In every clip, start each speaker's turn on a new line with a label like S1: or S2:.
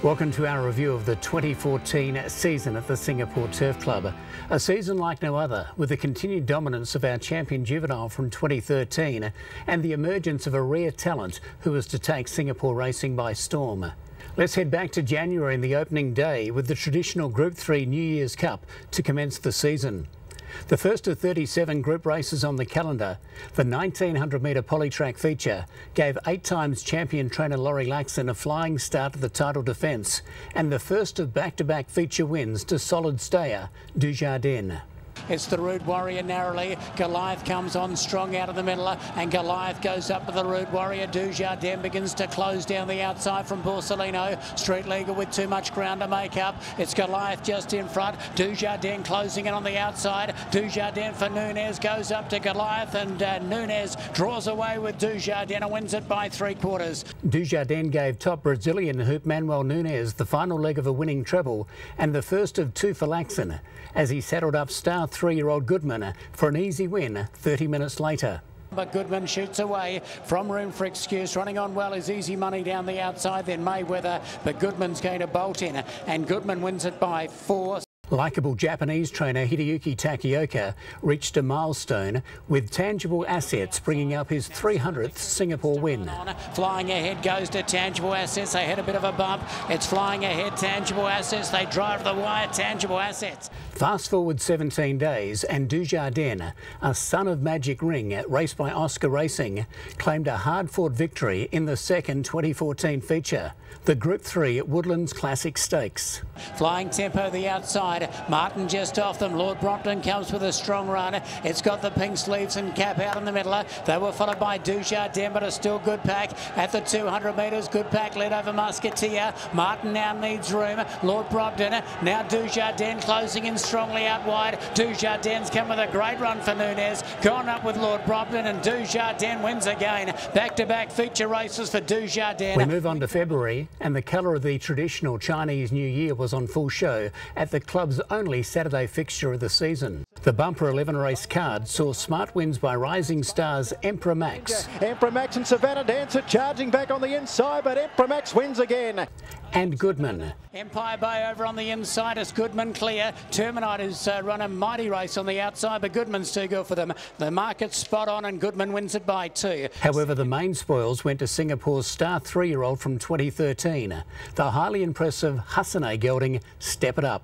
S1: Welcome to our review of the 2014 season at the Singapore Turf Club. A season like no other, with the continued dominance of our champion juvenile from 2013 and the emergence of a rare talent who was to take Singapore racing by storm. Let's head back to January and the opening day with the traditional Group 3 New Year's Cup to commence the season. The first of 37 group races on the calendar, the 1900-metre polytrack feature gave 8 times champion trainer Laurie Laxon a flying start to the title defence and the first of back-to-back feature wins to solid stayer Dujardin.
S2: It's the Rude Warrior narrowly. Goliath comes on strong out of the middle, and Goliath goes up to the Rude Warrior. Dujardin begins to close down the outside from Borsellino. Street Legal with too much ground to make up. It's Goliath just in front. Dujardin closing in on the outside. Dujardin for Nunez goes up to Goliath, and Nunez draws away with Dujardin and wins it by 3/4.
S1: Dujardin gave top Brazilian hoop Manuel Nunez the final leg of a winning treble and the first of 2 for Laxon as he saddled up star 3-year-old Goodman for an easy win 30 minutes later.
S2: But Goodman shoots away from Room for Excuse. Running on well is Easy Money down the outside, then Mayweather, but Goodman's going to bolt in, and Goodman wins it by 4.
S1: Likeable Japanese trainer Hideyuki Takioka reached a milestone with Tangible Assets bringing up his 300th Singapore win.
S2: Flying ahead goes to Tangible Assets. They had a bit of a bump. It's flying ahead, Tangible Assets. They drive the wire, Tangible Assets.
S1: Fast forward 17 days and Dujardin, a son of Magic Ring, raced by Oscar Racing, claimed a hard-fought victory in the second 2014 feature, the Group 3 Woodlands Classic Stakes.
S2: Flying tempo the outside. Martin just off them. Lord Brompton comes with a strong run. It's got the pink sleeves and cap out in the middle. They were followed by Dujardin, but a still good pack at the 200 metres. Good pack led over Musketeer. Martin now needs room. Lord Brompton. Now Dujardin closing in strongly out wide. Dujardin's come with a great run for Nunez. Gone up with Lord Brompton, and Dujardin wins again. Back-to-back feature races for Dujardin.
S1: We move on to February, and the colour of the traditional Chinese New Year was on full show at the club's only Saturday fixture of the season. The bumper 11 race card saw smart wins by rising stars Emperor Max.
S3: Emperor Max and Savannah Dancer charging back on the inside, but Emperor Max wins again.
S1: And Goodman.
S2: Empire Bay over on the inside as Goodman clear. Terminite has run a mighty race on the outside, but Goodman's too good for them. The market's spot on and Goodman wins it by 2.
S1: However, the main spoils went to Singapore's star 3-year-old from 2013. The highly impressive Hassane gelding Step It Up.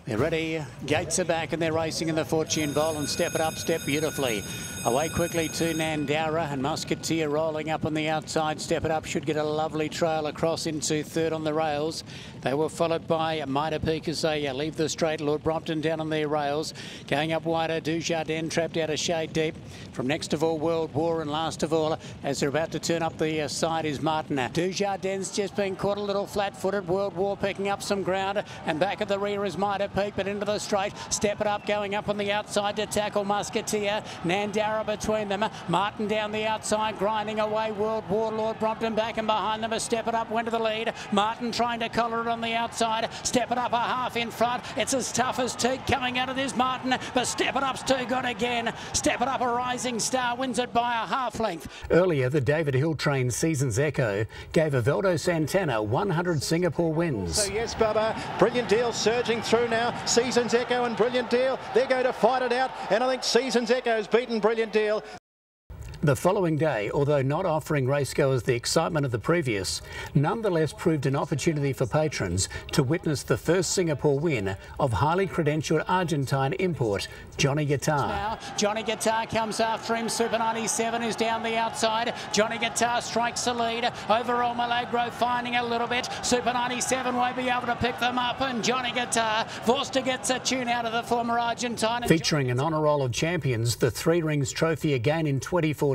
S2: They're ready, gates are back and they're racing in the Fortune Bowl, and Step It Up, step beautifully. Away quickly to Nandara, and Musketeer rolling up on the outside. Step It Up should get a lovely trail across into third on the rails. They were followed by Mitre Peak as they leave the straight. Lord Brompton down on their rails. Going up wider, Dujardin trapped out a shade deep. From next of all, World War, and last of all, as they're about to turn up the side, is Martin. Dujardin's just been caught a little flat-footed. World War picking up some ground, and back at the rear is Mitre Peak, but into the straight. Step It Up going up on the outside to tackle Musketeer. Nandara between them. Martin down the outside, grinding away. World War, Lord Brompton back and behind them. A Step It Up went to the lead. Martin trying to collar it on the outside. Step It Up a half in front. It's as tough as teak coming out of this Martin, but Step It Up's too good again. Step It Up, a rising star, wins it by a half length.
S1: Earlier, the David Hill train Seasons Echo gave Aveldo Santana 100 Singapore wins.
S3: So yes, Bubba, Brilliant Deal surging through now. Seasons Echo and Brilliant Deal, they're going to fight it out, and I think Seasons Echo's beaten Brilliant Deal.
S1: The following day, although not offering racegoers the excitement of the previous, nonetheless proved an opportunity for patrons to witness the first Singapore win of highly credentialed Argentine import Johnny Guitar.
S2: Now, Johnny Guitar comes after him. Super 97 is down the outside. Johnny Guitar strikes the lead. Overall, Milagro finding a little bit. Super 97 won't be able to pick them up, and Johnny Guitar, Vorster gets a tune out of the former Argentine.
S1: Featuring an honour roll of champions, the Three Rings Trophy again in 2014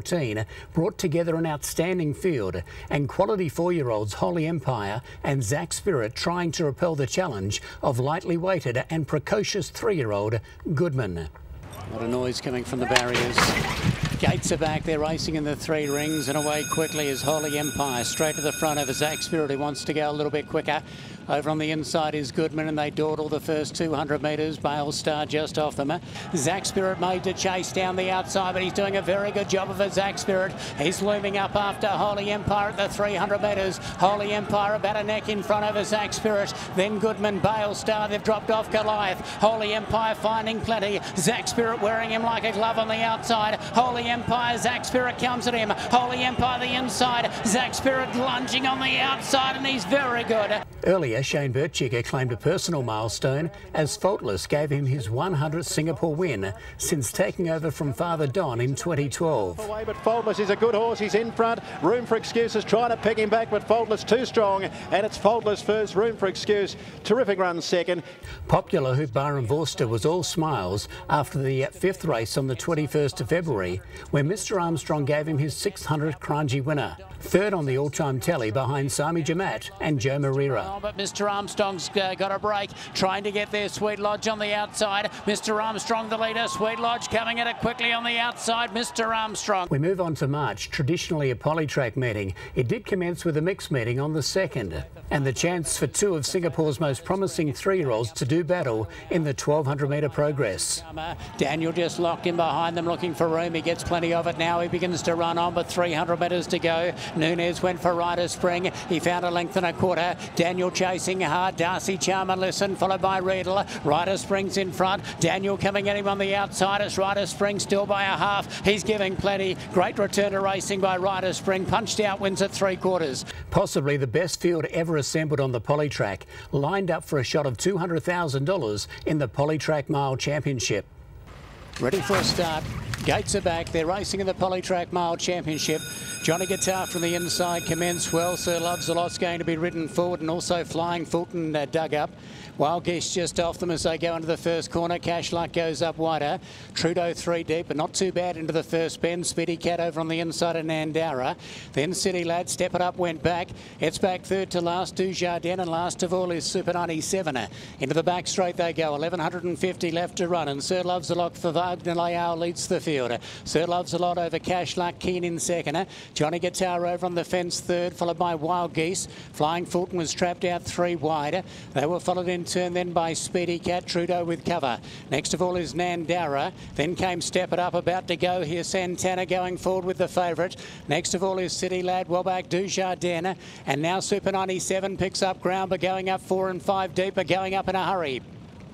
S1: brought together an outstanding field, and quality 4-year-olds Holy Empire and Zach Spirit trying to repel the challenge of lightly weighted and precocious 3-year-old Goodman.
S2: A lot of noise coming from the barriers. Gates are back, they're racing in the 3 rings, and away quickly is Holy Empire, straight to the front over Zach Spirit, who wants to go a little bit quicker. Over on the inside is Goodman, and they dawdle the first 200 metres. Bale Star just off them. Zach Spirit made to chase down the outside, but he's doing a very good job of it, Zach Spirit. He's looming up after Holy Empire at the 300 metres. Holy Empire about a neck in front of Zach Spirit. Then Goodman, Bale Star, they've dropped off Goliath. Holy Empire finding plenty. Zach Spirit wearing him like a glove on the outside. Holy Empire, Zach Spirit comes at him. Holy Empire the inside. Zach Spirit lunging on the outside, and he's very good.
S1: Earlier, Shane Burchiger claimed a personal milestone as Faultless gave him his 100th Singapore win since taking over from Father Don in 2012.
S3: Away, but Faultless is a good horse. He's in front. Room for excuses. Trying to pick him back, but Faultless too strong. And it's Faultless first. Room for excuse. Terrific run second.
S1: Popular Hoop Byron Vorster was all smiles after the 5th race on the 21st of February, where Mr Armstrong gave him his 600th Kranji winner. Third on the all-time tally behind Sami Jamat and Joe Marira.
S2: Oh, but Mr Armstrong's got a break, trying to get there. Sweet Lodge on the outside. Mr Armstrong the leader. Sweet Lodge coming at it quickly on the outside. Mr Armstrong.
S1: We move on to March, traditionally a polytrack meeting. It did commence with a mixed meeting on the 2nd, and the chance for two of Singapore's most promising 3-year-olds to do battle in the 1200 metre progress.
S2: Daniel just locked in behind them, looking for room. He gets plenty of it now. He begins to run on, but 300 metres to go. Nunez went for RITE Spring. He found a length and a quarter. Daniel chasing hard. Darcy Charm and Listen, followed by Riedel. RITE Spring's in front. Daniel coming at him on the outside. It's RITE Spring still by a half. He's giving plenty. Great return to racing by RITE Spring. Punched out, wins at 3/4.
S1: Possibly the best field ever assembled on the polytrack, lined up for a shot of $200,000 in the Polytrack Mile Championship.
S2: Ready for a start. Gates are back. They're racing in the Polytrack Mile Championship. Johnny Guitar from the inside commenced well. Sir Loves a Lot's going to be ridden forward, and also Flying Fulton dug up. Wild Geese just off them as they go into the first corner. Cash Luck goes up wider. Trudeau 3 deep, but not too bad into the first bend. Speedy Cat over on the inside of Nandara. Then City Lad, Step It Up, went back. It's back third to last, Dujardin, and last of all is Super 97. Into the back straight they go. 1150 left to run, and Sir Loves a Lot for Wagner Layau leads the field. Sir Loves a Lot over Cash Luck, Keen in second. Johnny Guitar over on the fence third, followed by Wild Geese. Flying Fulton was trapped out 3 wide. They were followed in turn then by Speedy Cat, Trudeau with cover. Next of all is Nandara. Then came Step It Up, about to go here. Santana going forward with the favourite. Next of all is City Lad, well back Dujardin. And now Super 97 picks up ground, but going up 4 and 5 deep, but going up in a hurry.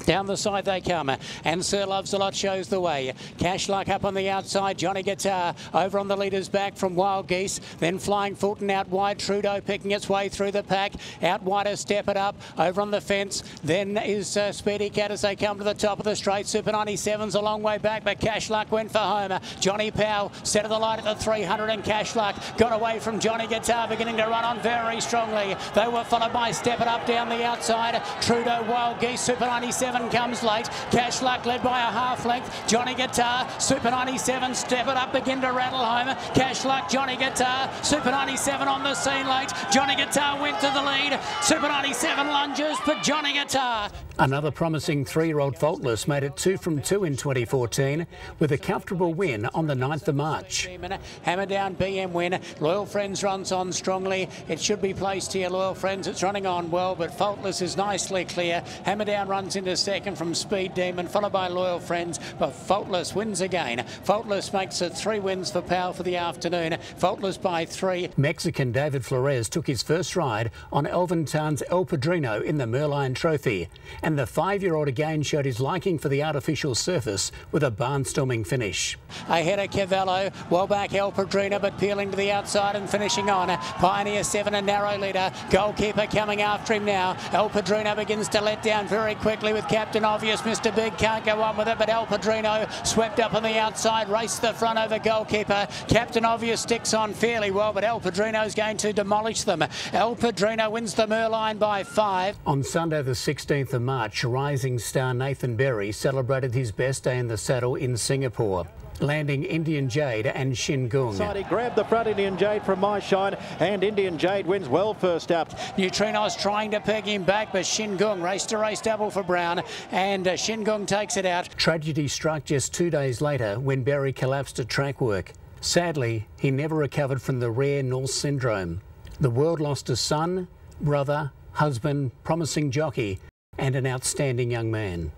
S2: Down the side they come, and Sir Loves a Lot shows the way. Cash Luck up on the outside. Johnny Guitar over on the leader's back from Wild Geese. Then Flying Fulton out wide. Trudeau picking its way through the pack. Out wider, Step It Up over on the fence. Then is Speedy Cat as they come to the top of the straight. Super 97's a long way back, but Cash Luck went for home. Johnny Powell set of the light at the 300, and Cash Luck got away from Johnny Guitar, beginning to run on very strongly. They were followed by Step It Up down the outside. Trudeau, Wild Geese, Super 97 comes late. Cash Luck led by a half length. Johnny Guitar, Super 97, Step It Up, begin to rattle home. Cash Luck, Johnny Guitar, Super 97 on the scene late. Johnny Guitar went to the lead. Super 97 lunges, but Johnny Guitar.
S1: Another promising 3-year-old Faultless made it 2 from 2 in 2014 with a comfortable win on the 9th of March.
S2: Hammer Down BM win. Loyal Friends runs on strongly. It should be placed here, Loyal Friends. It's running on well, but Faultless is nicely clear. Hammer Down runs into second from Speed Demon, followed by Loyal Friends, but Faultless wins again. Faultless makes it 3 wins for Powell for the afternoon. Faultless by 3.
S1: Mexican David Flores took his first ride on Elvin Tarn's El Padrino in the Merlion Trophy, and the 5-year-old again showed his liking for the artificial surface with a barnstorming finish.
S2: Ahead of Cavallo, well back El Padrino, but peeling to the outside and finishing on. Pioneer 7, a narrow leader. Goalkeeper coming after him now. El Padrino begins to let down very quickly with Captain Obvious. Mr Big can't go on with it, but El Padrino swept up on the outside, raced the front over Goalkeeper. Captain Obvious sticks on fairly well, but El Padrino's going to demolish them. El Padrino wins the Merlion by 5.
S1: On Sunday the 16th of March, rising star Nathan Berry celebrated his best day in the saddle in Singapore, landing Indian Jade and Shin Gung.
S3: He grabbed the front Indian Jade from My Shine, and Indian Jade wins well first up.
S2: Neutrinos trying to peg him back, but Shin Gung race to race double for Brown, and Shin Gung takes it out.
S1: Tragedy struck just 2 days later when Berry collapsed at track work. Sadly, he never recovered from the rare Norse syndrome. The world lost a son, brother, husband, promising jockey and an outstanding young man.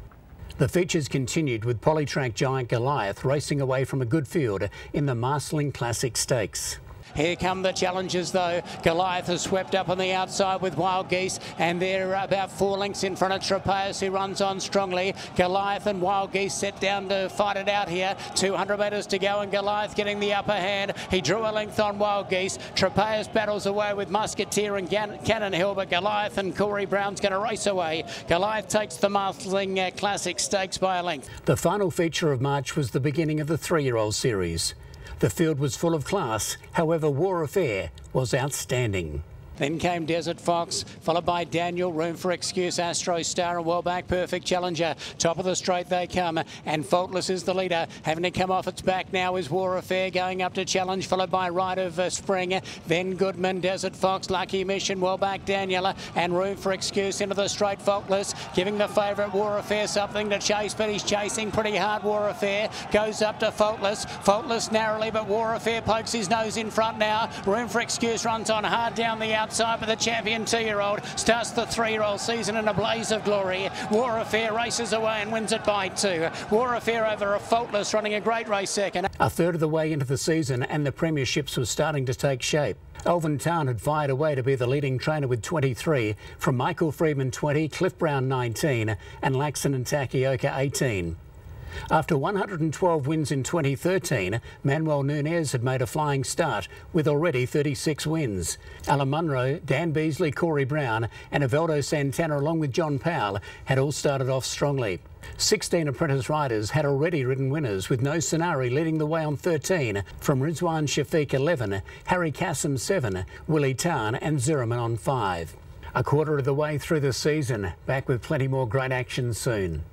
S1: The features continued with polytrack giant Goliath racing away from a good field in the Marcelling Classic Stakes.
S2: Here come the challengers though. Goliath has swept up on the outside with Wild Geese, and they're about 4 lengths in front of Trapeus, who runs on strongly. Goliath and Wild Geese set down to fight it out here. 200 metres to go and Goliath getting the upper hand. He drew a length on Wild Geese. Trapeus battles away with Musketeer and Cannon Hill, but Goliath and Corey Brown's going to race away. Goliath takes the Marcelling Classic Stakes by a length.
S1: The final feature of March was the beginning of the 3-year-old series. The field was full of class, however War Affair was outstanding.
S2: Then came Desert Fox, followed by Daniel, Room for Excuse, Astro Star and Well Back, Perfect Challenger. Top of the straight they come, and Faultless is the leader. Having to come off its back now is War Affair, going up to challenge, followed by Rite of Spring. Then Goodman, Desert Fox, Lucky Mission, Well Back, Daniel, and Room for Excuse into the straight. Faultless, giving the favourite War Affair something to chase, but he's chasing pretty hard. War Affair goes up to Faultless. Faultless narrowly, but War Affair pokes his nose in front now. Room for Excuse runs on hard down the outside, but the champion 2-year-old starts the 3-year-old season in a blaze of glory. War Affair races away and wins it by 2. War Affair over a Faultless, running a great race second.
S1: A third of the way into the season and the premierships were starting to take shape. Elvin Town had fired away to be the leading trainer with 23, from Michael Freedman 20, Cliff Brown 19 and Laxon and Takioka 18. After 112 wins in 2013, Manuel Nunez had made a flying start with already 36 wins. Alan Munro, Dan Beasley, Corey Brown and Evaldo Santana, along with John Powell, had all started off strongly. 16 apprentice riders had already ridden winners, with No Sonari leading the way on 13, from Rizwan Shafiq 11, Harry Kassem 7, Willie Tarn and Zeraman on 5. A quarter of the way through the season, back with plenty more great action soon.